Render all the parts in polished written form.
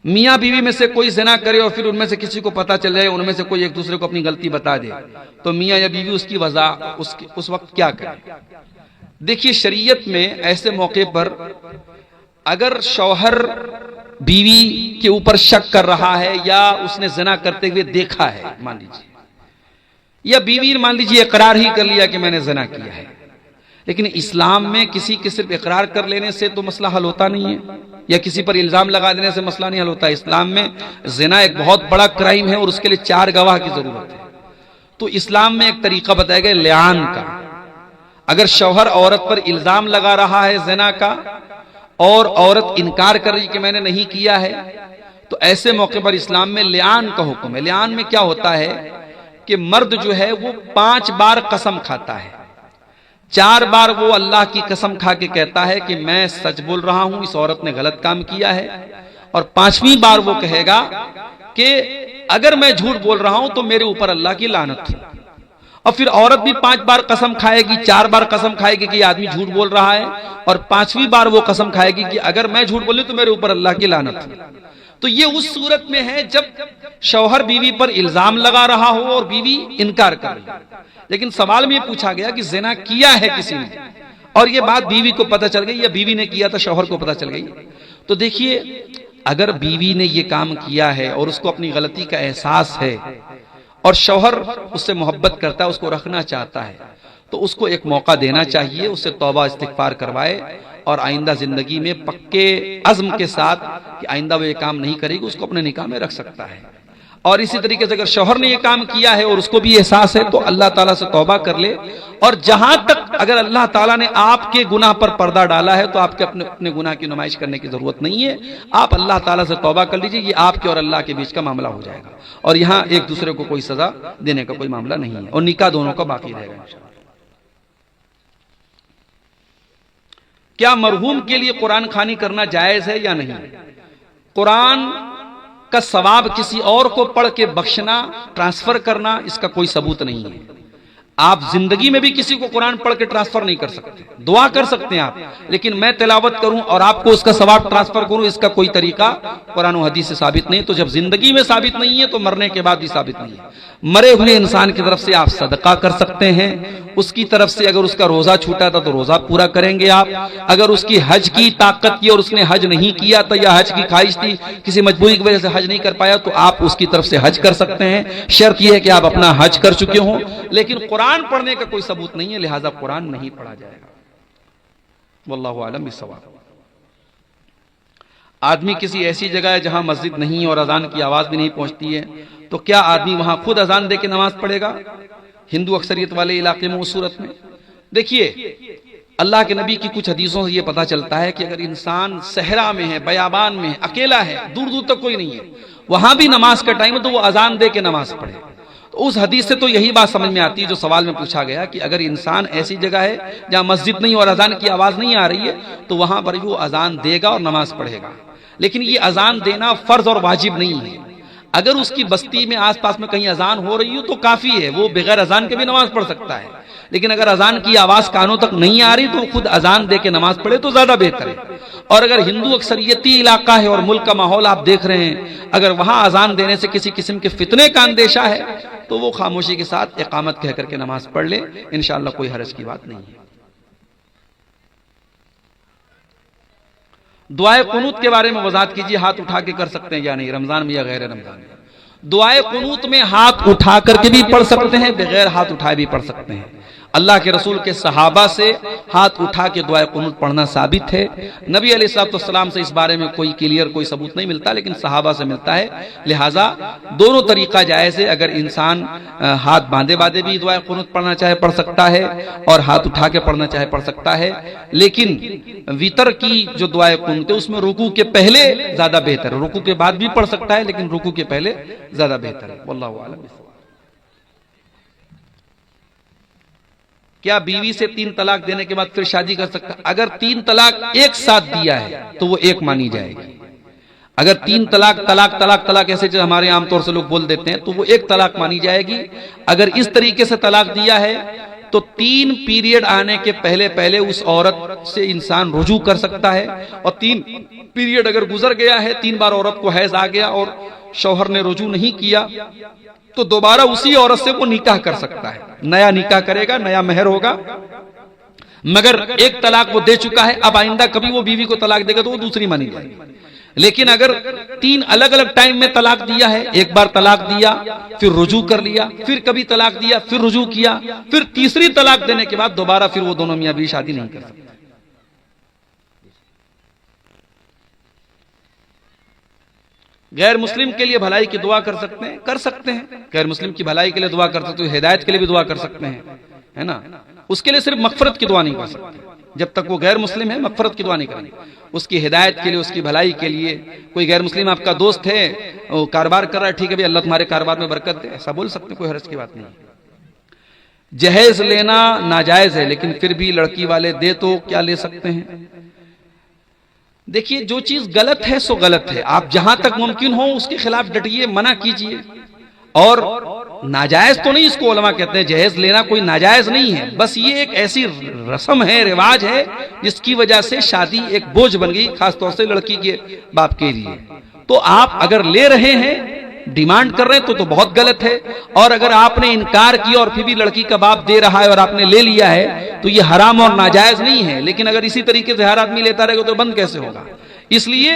میاں بیوی میں سے کوئی زنا کرے اور پھر ان میں سے کسی کو پتا چل جائے، ان میں سے کوئی ایک دوسرے کو اپنی غلطی بتا دے، تو میاں یا بیوی اس کی وضاحت اس وقت کیا کرے؟ دیکھیے شریعت میں ایسے موقع پر اگر شوہر بیوی کے اوپر شک کر رہا ہے یا اس نے زنا کرتے ہوئے دیکھا ہے مان لیجیے، یا بیوی مان لیجیے اقرار ہی کر لیا کہ میں نے زنا کیا ہے، لیکن اسلام میں کسی کے صرف اقرار کر لینے سے تو مسئلہ حل ہوتا نہیں ہے، یا کسی پر الزام لگا دینے سے مسئلہ نہیں حل ہوتا ہے۔ اسلام میں زنا ایک بہت بڑا کرائم ہے اور اس کے لیے 4 گواہ کی ضرورت ہے۔ تو اسلام میں ایک طریقہ بتایا گیا لعان کا۔ اگر شوہر عورت پر الزام لگا رہا ہے زنا کا اور عورت انکار کر رہی کہ میں نے نہیں کیا ہے، تو ایسے موقع پر اسلام میں لعان کا حکم ہے۔ لعان میں کیا ہوتا ہے کہ مرد جو ہے وہ 5 بار قسم کھاتا ہے، 4 بار وہ اللہ کی قسم کھا کے کہتا ہے کہ میں سچ بول رہا ہوں، اس عورت نے غلط کام کیا ہے، اور 5ویں بار وہ کہے گا کہ اگر میں جھوٹ بول رہا ہوں تو میرے اوپر اللہ کی لعنت ہے۔ اور پھر عورت بھی 5 بار قسم کھائے گی، 4 بار قسم کھائے گی کہ یہ آدمی جھوٹ بول رہا ہے، اور 5ویں بار وہ قسم کھائے گی کہ اگر میں جھوٹ بولوں تو میرے اوپر اللہ کی لعنت ہے۔ تو یہ اس صورت میں ہے جب شوہر بیوی پر الزام لگا رہا ہو اور بیوی انکار کر رہی ہے۔ لیکن سوال میں یہ پوچھا گیا کہ زنا کیا ہے کسی نے، اور یہ بات بیوی کو پتہ چل گئی یا بیوی نے کیا تھا شوہر کو پتہ چل گئی، تو دیکھیے اگر بیوی نے یہ کام کیا ہے اور اس کو اپنی غلطی کا احساس ہے اور شوہر اس سے محبت کرتا ہے، اس کو رکھنا چاہتا ہے، تو اس کو ایک موقع دینا چاہیے، اس سے توبہ استغفار کروائے اور آئندہ زندگی میں پکے عزم کے ساتھ کہ آئندہ وہ یہ کام نہیں کرے گی، اس کو اپنے نکاح میں رکھ سکتا ہے۔ اور اسی طریقے سے اگر شوہر نے یہ کام کیا ہے اور اس کو بھی احساس ہے تو اللہ تعالیٰ سے توبہ کر لے، اور جہاں تک اگر اللہ تعالیٰ نے آپ کے گناہ پر پردہ ڈالا ہے تو آپ کے اپنے گناہ کی نمائش کرنے کی ضرورت نہیں ہے، آپ اللہ تعالیٰ سے توبہ کر لیجئے، یہ آپ کے اور اللہ کے بیچ کا معاملہ ہو جائے گا، اور یہاں ایک دوسرے کو کوئی سزا دینے کا کوئی معاملہ نہیں ہے، اور نکاح دونوں کا باقی رہے گا انشاءاللہ۔ کیا مرحوم کے لیے قرآن خوانی کرنا جائز ہے یا نہیں؟ قرآن کا ثواب کسی اور کو پڑھ کے بخشنا، ٹرانسفر کرنا، اس کا کوئی ثبوت نہیں ہے۔ آپ زندگی میں بھی کسی کو قرآن پڑھ کے ٹرانسفر نہیں کر سکتے، دعا کر سکتے ہیں آپ، لیکن میں تلاوت کروں اور آپ کو اس کا ثواب ٹرانسفر کروں، اس کا کوئی طریقہ قرآن و حدیث سے ثابت نہیں۔ تو جب زندگی میں ثابت نہیں ہے تو مرنے کے بعد بھی ثابت نہیں ہے۔ مرے ہوئے انسان کی طرف سے آپ صدقہ کر سکتے ہیں، اس کی طرف سے اگر اس کا روزہ چھوٹا تھا تو روزہ پورا کریں گے آپ، اگر اس کی حج کی طاقت کی اور اس نے حج نہیں کیا تھا یا حج کی خواہش تھی، کسی مجبوری کی وجہ سے حج نہیں کر پایا، تو آپ اس کی طرف سے حج کر سکتے ہیں، شرط یہ ہے کہ آپ اپنا حج کر چکے ہوں۔ لیکن قرآن پڑھنے کا کوئی ثبوت نہیں ہے، لہذا قرآن نہیں پڑھا جائے گا۔ واللہ اعلم بالصواب۔ آدمی کسی ایسی جگہ ہے جہاں مسجد نہیں اور اذان کی آواز بھی نہیں پہنچتی ہے، تو کیا آدمی وہاں خود اذان دے کے نماز پڑھے گا ہندو اکثریت والے علاقے میں اس صورت میں؟ دیکھیے اللہ کے نبی کی کچھ حدیثوں سے یہ پتہ چلتا ہے کہ اگر انسان صحرا میں ہے، بیابان میں ہے، اکیلا ہے، دور دور تک کوئی نہیں ہے، وہاں بھی نماز کا ٹائم ہے تو وہ اذان دے کے نماز پڑھے۔ تو اس حدیث سے تو یہی بات سمجھ میں آتی ہے جو سوال میں پوچھا گیا کہ اگر انسان ایسی جگہ ہے جہاں مسجد نہیں اور اذان کی آواز نہیں آ رہی ہے تو وہاں پر بھی وہ اذان دے گا اور نماز پڑھے گا، لیکن یہ اذان دینا فرض اور واجب نہیں ہے۔ اگر اس کی بستی میں آس پاس میں کہیں اذان ہو رہی ہو تو کافی ہے، وہ بغیر اذان کے بھی نماز پڑھ سکتا ہے، لیکن اگر اذان کی آواز کانوں تک نہیں آ رہی تو خود اذان دے کے نماز پڑھے تو زیادہ بہتر ہے۔ اور اگر ہندو اکثریتی علاقہ ہے اور ملک کا ماحول آپ دیکھ رہے ہیں، اگر وہاں اذان دینے سے کسی قسم کے فتنے کا اندیشہ ہے تو وہ خاموشی کے ساتھ اقامت کہہ کر کے نماز پڑھ لے، انشاءاللہ کوئی حرج کی بات نہیں ہے۔ دعائے قنوت کے بارے میں وضاحت کیجیے، ہاتھ اٹھا کے کر سکتے ہیں یا نہیں، رمضان میں یا غیر رمضان میں؟ دعائے قنوت میں ہاتھ اٹھا کر کے بھی پڑھ سکتے ہیں، بغیر ہاتھ اٹھائے بھی پڑھ سکتے ہیں۔ اللہ کے رسول کے صحابہ سے ہاتھ اٹھا کے دعائے قنوت پڑھنا ثابت ہے۔ نبی علیہ السلام سے اس بارے میں کوئی کلیئر کوئی ثبوت نہیں ملتا، لیکن صحابہ سے ملتا ہے، لہٰذا دونوں طریقہ جائز ہے۔ اگر انسان ہاتھ باندھے باندھے بھی دعائے قنوت پڑھنا چاہے پڑھ سکتا ہے، اور ہاتھ اٹھا کے پڑھنا چاہے پڑھ سکتا ہے، لیکن وتر کی جو دعائے قنوت ہے اس میں رکوع کے پہلے زیادہ بہتر ہے، رکوع کے بعد بھی پڑھ سکتا ہے لیکن رکوع کے پہلے زیادہ بہتر ہے۔ واللہ اعلم۔ کیا بیوی سے 3 طلاق دینے کے بعد پھر شادی کر سکتا ہے؟ اگر 3 طلاق ایک ساتھ دیا ہے تو وہ ایک مانی جائے گی۔ اگر 3 طلاق ایسے جو ہمارے عام طور سے لوگ بول دیتے ہیں تو وہ ایک طلاق مانی جائے گی۔ اگر اس طریقے سے طلاق دیا ہے تو 3 پیریڈ آنے کے پہلے پہلے اس عورت سے انسان رجوع کر سکتا ہے، اور 3 پیریڈ اگر گزر گیا ہے، 3 بار عورت کو حیض آ گیا اور شوہر نے رجوع نہیں کیا، تو دوبارہ اسی عورت سے وہ نکاح کر سکتا ہے، نیا نکاح کرے گا، نیا مہر ہوگا، مگر ایک طلاق وہ دے چکا ہے، اب آئندہ کبھی وہ بیوی کو طلاق دے گا تو وہ دوسری مانی جائے گی۔ لیکن اگر 3 الگ الگ ٹائم میں طلاق دیا ہے، ایک بار طلاق دیا پھر رجوع کر لیا، پھر کبھی طلاق دیا پھر رجوع کیا، پھر تیسری طلاق دینے کے بعد دوبارہ پھر وہ دونوں میاں بیوی شادی نہیں کر سکتے۔ غیر مسلم کے لیے بھلائی کی دعا کر سکتے ہیں، کر سکتے ہیں، غیر مسلم کی بھلائی کے لیے دعا کر سکتے ہیں، ہدایت کے لیے بھی دعا کر سکتے ہیں، ہے نا۔ اس کے لیے صرف مغفرت کی دعا نہیں کر سکتے، جب تک وہ غیر مسلم ہے مغفرت کی دعا نہیں کریں گے، اس کی ہدایت کے لیے، اس کی بھلائی کے لیے۔ کوئی غیر مسلم آپ کا دوست ہے، وہ کاروبار کر رہا ہے، ٹھیک ہے بھی اللہ تمہارے کاروبار میں برکت دے، ایسا بول سکتے ہیں، کوئی حرج کی بات نہیں۔ جہیز لینا ناجائز ہے، لیکن پھر بھی لڑکی والے دے تو کیا لے سکتے ہیں؟ دیکھیے جو چیز غلط ہے سو غلط ہے، آپ جہاں تک ممکن ہو اس کے خلاف ڈٹیے، منع کیجیے، اور ناجائز تو نہیں اس کو علماء کہتے ہیں، جہیز لینا کوئی ناجائز نہیں ہے، بس یہ ایک ایسی رسم ہے، رواج ہے، جس کی وجہ سے شادی ایک بوجھ بن گئی، خاص طور سے لڑکی کے باپ کے لیے۔ تو آپ اگر لے رہے ہیں، ڈیمانڈ کر رہے ہیں تو بہت غلط ہے، اور اگر آپ نے انکار کیا اور پھر بھی لڑکی کا باپ دے رہا ہے اور آپ نے لے لیا ہے تو یہ حرام اور ناجائز نہیں ہے، لیکن اگر اسی طریقے سے ہر آدمی لیتا رہے گا تو بند کیسے ہوگا؟ اس لیے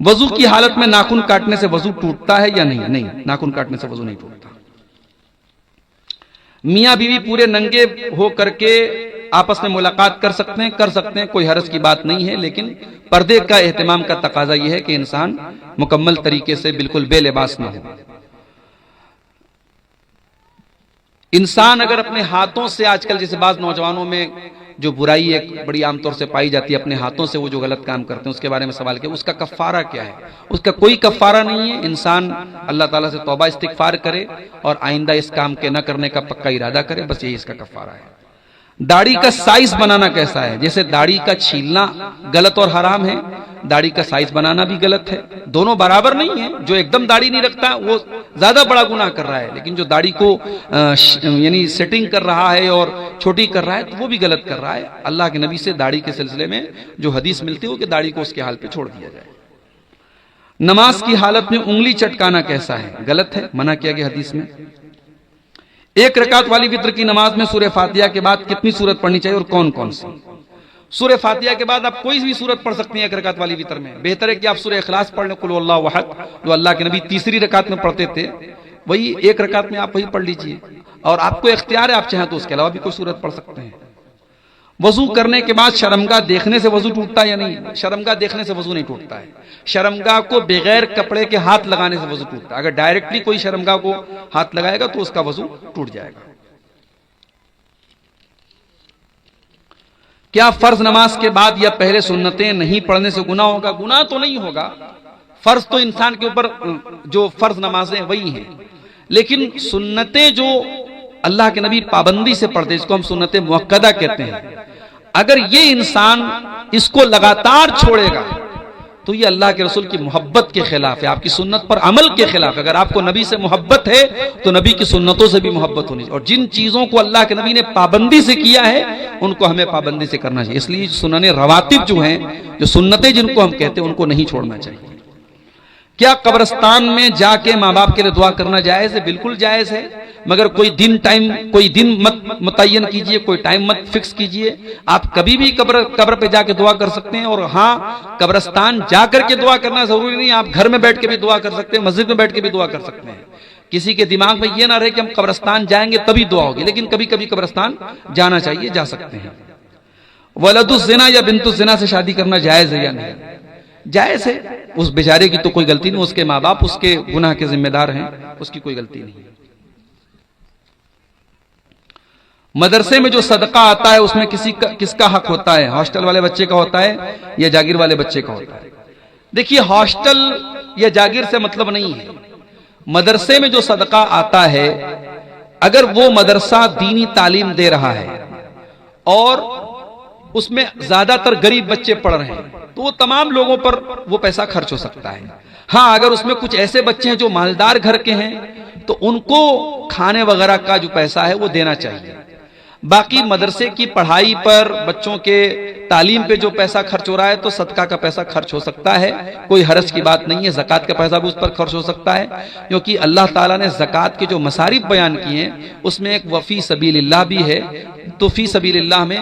وضو کی حالت میں ناخن کاٹنے سے وضو ٹوٹتا ہے یا نہیں؟ نہیں، ناخن کاٹنے سے وضو نہیں ٹوٹتا۔ میاں بیوی پورے ننگے ہو کر کے آپس میں ملاقات کر سکتے ہیں، کوئی حرج کی بات نہیں ہے، لیکن پردے کا اہتمام کا تقاضا یہ ہے کہ انسان مکمل طریقے سے بالکل بے لباس نہ ہو۔ انسان اگر اپنے ہاتھوں سے، آج کل جیسے بعض نوجوانوں میں جو برائی ایک بڑی عام طور سے پائی جاتی ہے، اپنے ہاتھوں سے وہ جو غلط کام کرتے ہیں، اس کے بارے میں سوال کیا، اس کا کفارہ کیا ہے؟ اس کا کوئی کفارہ نہیں ہے، انسان اللہ تعالیٰ سے توبہ استغفار کرے اور آئندہ اس کام کے نہ کرنے کا پکا ارادہ کرے، بس یہی اس کا کفارہ ہے۔ داڑھی کا سائز بنانا کیسا ہے؟ جیسے داڑھی کا چھیلنا غلط اور حرام ہے، داڑھی کا سائز بنانا بھی غلط ہے، دونوں برابر نہیں ہیں۔ جو ایک دم داڑھی نہیں رکھتا وہ زیادہ بڑا گناہ کر رہا ہے، لیکن جو داڑھی کو یعنی سیٹنگ کر رہا ہے اور چھوٹی کر رہا ہے تو وہ بھی غلط کر رہا ہے۔ اللہ کے نبی سے داڑھی کے سلسلے میں جو حدیث ملتی ہے کہ داڑھی کو اس کے حال پہ چھوڑ دیا جائے۔ نماز کی حالت میں انگلی چٹکانا کیسا ہے؟ غلط ہے، منع کیا گیا حدیث میں۔ ایک رکعت والی وتر کی نماز میں سورہ فاتحہ کے بعد کتنی سورت پڑھنی چاہیے اور کون کون سی؟ سورہ فاتحہ کے بعد آپ کوئی بھی سورت پڑھ سکتے ہیں ایک رکعت والی وتر میں، بہتر ہے کہ آپ سورہ اخلاص پڑھ لیں، قل هو اللہ احد، جو اللہ کے نبی تیسری رکعت میں پڑھتے تھے، وہی ایک رکعت میں آپ وہی پڑھ لیجئے، اور آپ کو اختیار ہے، آپ چاہیں تو اس کے علاوہ بھی کوئی سورت پڑھ سکتے ہیں۔ وضو کرنے کے بعد شرمگاہ دیکھنے سے وضو ٹوٹتا ہے یا نہیں؟ شرمگاہ دیکھنے سے وضو نہیں ٹوٹتا ہے، شرمگاہ کو بغیر کپڑے کے ہاتھ لگانے سے وضو ٹوٹتا ہے۔ اگر ڈائریکٹلی کوئی شرمگاہ کو ہاتھ لگائے گا تو اس کا وضو ٹوٹ جائے گا۔ کیا فرض نماز کے بعد یا پہلے سنتیں نہیں پڑھنے سے گناہ ہوگا؟ گناہ تو نہیں ہوگا، فرض تو انسان کے اوپر جو فرض نمازیں وہی ہیں، لیکن سنتیں جو اللہ کے نبی پابندی سے پڑھتے، اس کو ہم سنت مؤکدہ کہتے ہیں، اگر یہ انسان اس کو لگاتار چھوڑے گا تو یہ اللہ کے رسول کی محبت کے خلاف ہے، آپ کی سنت پر عمل کے خلاف۔ اگر آپ کو نبی سے محبت ہے تو نبی کی سنتوں سے بھی محبت ہونی چاہیے، اور جن چیزوں کو اللہ کے نبی نے پابندی سے کیا ہے ان کو ہمیں پابندی سے کرنا چاہیے۔ اس لیے سنن رواتب جو ہیں، جو سنتیں جن کو ہم کہتے ہیں، ان کو نہیں چھوڑنا چاہیے۔ کیا قبرستان میں جا کے ماں باپ کے لیے دعا کرنا جائز ہے؟ بالکل جائز ہے، مگر کوئی دن مت متعین کیجئے، کوئی ٹائم مت فکس کیجئے، آپ کبھی بھی قبر پہ جا کے دعا کر سکتے ہیں، اور ہاں قبرستان جا کر کے دعا کرنا ضروری نہیں، آپ گھر میں بیٹھ کے بھی دعا کر سکتے ہیں، مسجد میں بیٹھ کے بھی دعا کر سکتے ہیں۔ کسی کے دماغ میں یہ نہ رہے کہ ہم قبرستان جائیں گے تبھی دعا ہوگی، لیکن کبھی کبھی قبرستان جانا چاہیے، جا سکتے ہیں۔ ولد الزنا یا بنت الزنا سے شادی کرنا جائز ہے یا نہیں؟ جائز ہے، اس بیچارے کی تو کوئی غلطی نہیں، اس کے ماں باپ اس کے گناہ کے ذمہ دار ہیں، اس کی کوئی غلطی نہیں۔ مدرسے میں جو صدقہ آتا ہے اس میں کس کا حق ہوتا ہے؟ ہاسٹل والے بچے کا ہوتا ہے یا جاگیر والے بچے کا ہوتا ہے؟ دیکھیے ہاسٹل یا جاگیر سے مطلب نہیں ہے، مدرسے میں جو صدقہ آتا ہے اگر وہ مدرسہ دینی تعلیم دے رہا ہے اور اس میں زیادہ تر غریب بچے پڑھ رہے ہیں تو وہ تمام لوگوں پر وہ پیسہ خرچ ہو سکتا ہے۔ ہاں اگر اس میں کچھ ایسے بچے ہیں جو مالدار گھر کے ہیں تو ان کو کھانے وغیرہ کا جو پیسہ ہے وہ دینا چاہیے. باقی مدرسے کی پڑھائی پر، بچوں کے تعلیم پہ جو پیسہ خرچ ہو رہا ہے تو صدقہ کا پیسہ خرچ ہو سکتا ہے، کوئی حرج کی بات نہیں ہے. زکوٰۃ کا پیسہ بھی اس پر خرچ ہو سکتا ہے، کیونکہ اللہ تعالیٰ نے زکوٰۃ کے جو مصارف بیان کیے ہیں اس میں ایک وفی سبیل اللہ بھی ہے. تو فی سبیل اللہ میں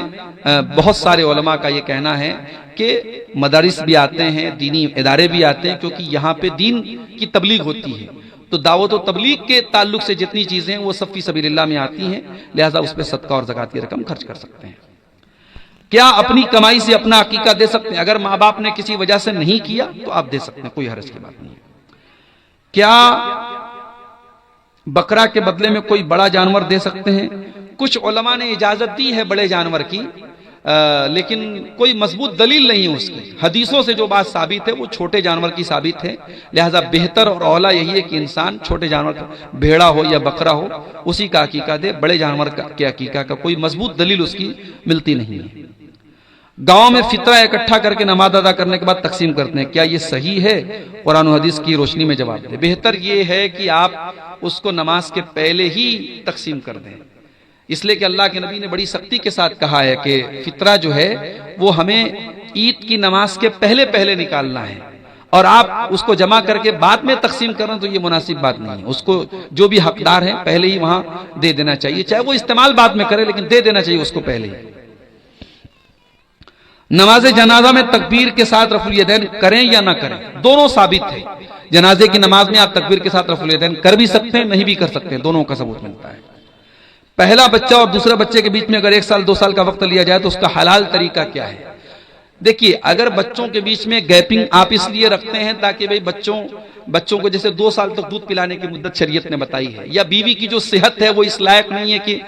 بہت سارے علماء کا یہ کہنا ہے کہ مدارس بھی آتے ہیں، دینی ادارے بھی آتے ہیں، کیونکہ یہاں پہ دین کی تبلیغ ہوتی ہے. تو دعوت و تبلیغ کے تعلق سے جتنی چیزیں ہیں وہ سب فی سبیل اللہ میں آتی ہیں، لہذا اس پہ صدقہ اور زکوٰۃ کی رقم خرچ کر سکتے ہیں. کیا اپنی کمائی سے اپنا عقیقہ دے سکتے ہیں؟ اگر ماں باپ نے کسی وجہ سے نہیں کیا تو آپ دے سکتے ہیں، کوئی حرج کی بات نہیں ہے. کیا بکرا کے بدلے میں کوئی بڑا جانور دے سکتے ہیں؟ کچھ علماء نے اجازت دی ہے بڑے جانور کی، لیکن کوئی مضبوط دلیل نہیں ہے اس کی. حدیثوں سے جو بات ثابت ہے وہ چھوٹے جانور کی ثابت ہے، لہذا بہتر اور اولیٰ یہی ہے کہ انسان چھوٹے جانور کا، بھیڑا ہو یا بکرا ہو، اسی کا عقیقہ دے. بڑے جانور کے عقیقہ کا کوئی مضبوط دلیل اس کی ملتی نہیں ہے. گاؤں میں فطرہ اکٹھا کر کے نماز ادا کرنے کے بعد تقسیم کرتے ہیں، کیا یہ صحیح ہے؟ قرآن و حدیث کی روشنی میں جواب دیں. بہتر یہ ہے کہ آپ اس کو نماز کے پہلے ہی تقسیم کر دیں، اس لیے کہ اللہ کے نبی نے بڑی سختی کے ساتھ کہا ہے کہ فطرہ جو ہے وہ ہمیں عید کی نماز کے پہلے پہلے نکالنا ہے، اور آپ اس کو جمع کر کے بعد میں تقسیم کرنا تو یہ مناسب بات نہیں ہے. اس کو جو بھی حقدار ہیں پہلے ہی وہاں دے دینا چاہیے، چاہے وہ استعمال بعد میں کرے لیکن دے دینا چاہیے اس کو پہلے ہی. نماز جنازہ میں تکبیر کے ساتھ رفع الیدین کریں یا نہ کریں؟ دونوں ثابت ہے. جنازے کی نماز میں آپ تکبیر کے ساتھ رفع الیدین کر بھی سکتے ہیں، نہیں بھی کر سکتے ہیں، دونوں کا ثبوت ملتا ہے. پہلا بچہ اور دوسرے بچے کے بیچ میں اگر 1 سال 2 سال کا وقت لیا جائے تو اس کا حلال طریقہ کیا ہے؟ دیکھیے، اگر بچوں کے بیچ میں گیپنگ آپ اس لیے رکھتے ہیں تاکہ بھئی بچوں کو جیسے 2 سال تک دودھ پلانے کی مدت شریعت نے بتائی ہے، یا بیوی کی جو صحت ہے وہ اس لائق نہیں ہے کہ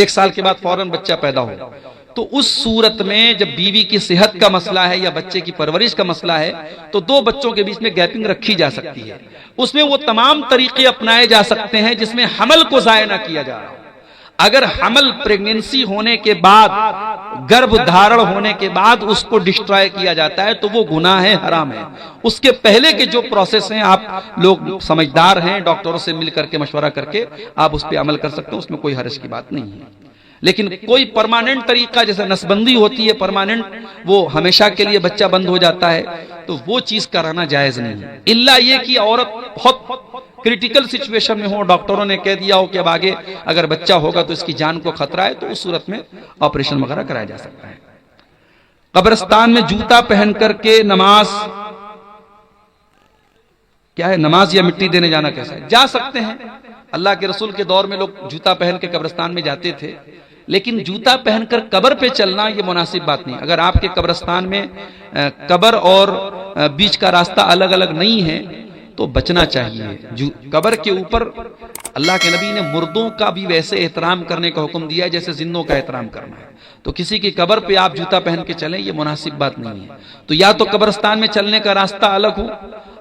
1 سال کے بعد فوراً بچہ پیدا ہو، تو اس صورت میں جب بیوی کی صحت کا مسئلہ ہے یا بچے کی پرورش کا مسئلہ ہے تو 2 بچوں کے بیچ میں گیپنگ رکھی جا سکتی ہے. اس میں وہ تمام طریقے اپنائے جا سکتے ہیں جس میں حمل کو ضائع نہ کیا جا رہا. اگر حمل پریگننسی ہونے کے بعد، گربھ دھارن ہونے کے بعد اس کو ڈسٹرائے کیا جاتا ہے تو وہ گناہ ہے، حرام ہے. اس کے پہلے کے جو پروسیس ہیں، آپ لوگ سمجھدار ہیں، ڈاکٹروں سے مل کر کے مشورہ کر کے آپ اس پہ عمل کر سکتے ہیں، اس میں کوئی حرج کی بات نہیں ہے. لیکن کوئی پرماننٹ طریقہ جیسے نسبندی ہوتی ہے پرماننٹ، وہ ہمیشہ کے لیے بچہ بند ہو جاتا ہے، تو وہ چیز کرانا جائز نہیں ہے. الا یہ کہ عورت بہت کریٹیکل سچویشن میں ہو، ڈاکٹروں نے کہہ دیا ہو کہ اب آگے اگر بچہ ہوگا تو اس کی جان کو خطرہ ہے، تو اس صورت میں آپریشن وغیرہ کرایا جا سکتا ہے. قبرستان میں جوتا پہن کر کے نماز کیا ہے؟ نماز یا مٹی دینے جانا کیسا ہے؟ جا سکتے ہیں. اللہ کے رسول کے دور میں لوگ جوتا پہن کے قبرستان میں جاتے تھے، لیکن جوتا پہن کر قبر پہ چلنا یہ مناسب بات نہیں. اگر آپ کے قبرستان میں قبر اور بیچ کا راستہ الگ الگ نہیں ہے تو بچنا چاہیے. قبر کے اوپر اللہ کے نبی نے مردوں کا بھی ویسے احترام کرنے کا حکم دیا ہے جیسے زندوں کا احترام کرنا ہے. تو کسی کی قبر پہ آپ جوتا پہن کے چلیں یہ مناسب بات نہیں ہے. تو یا تو قبرستان میں چلنے کا راستہ الگ ہو،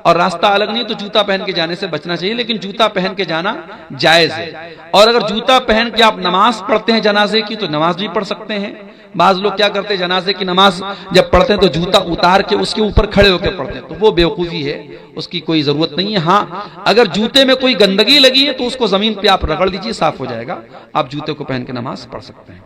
اور راستہ الگ نہیں تو جوتا پہن کے جانے سے بچنا چاہیے، لیکن جوتا پہن کے جانا جائز ہے. اور اگر جوتا پہن کے آپ نماز پڑھتے ہیں جنازے کی تو نماز بھی پڑھ سکتے ہیں. بعض لوگ کیا کرتے ہیں، جنازے کی نماز جب پڑھتے ہیں تو جوتا اتار کے اس کے اوپر کھڑے ہو کے پڑھتے ہیں، تو وہ بیوقوفی ہے، اس کی کوئی ضرورت نہیں ہے. ہاں اگر جوتے میں کوئی گندگی لگی ہے تو اس کو زمین پہ آپ رگڑ دیجیے، صاف ہو جائے گا. آپ جوتے کو پہن کے نماز پڑھ سکتے ہیں.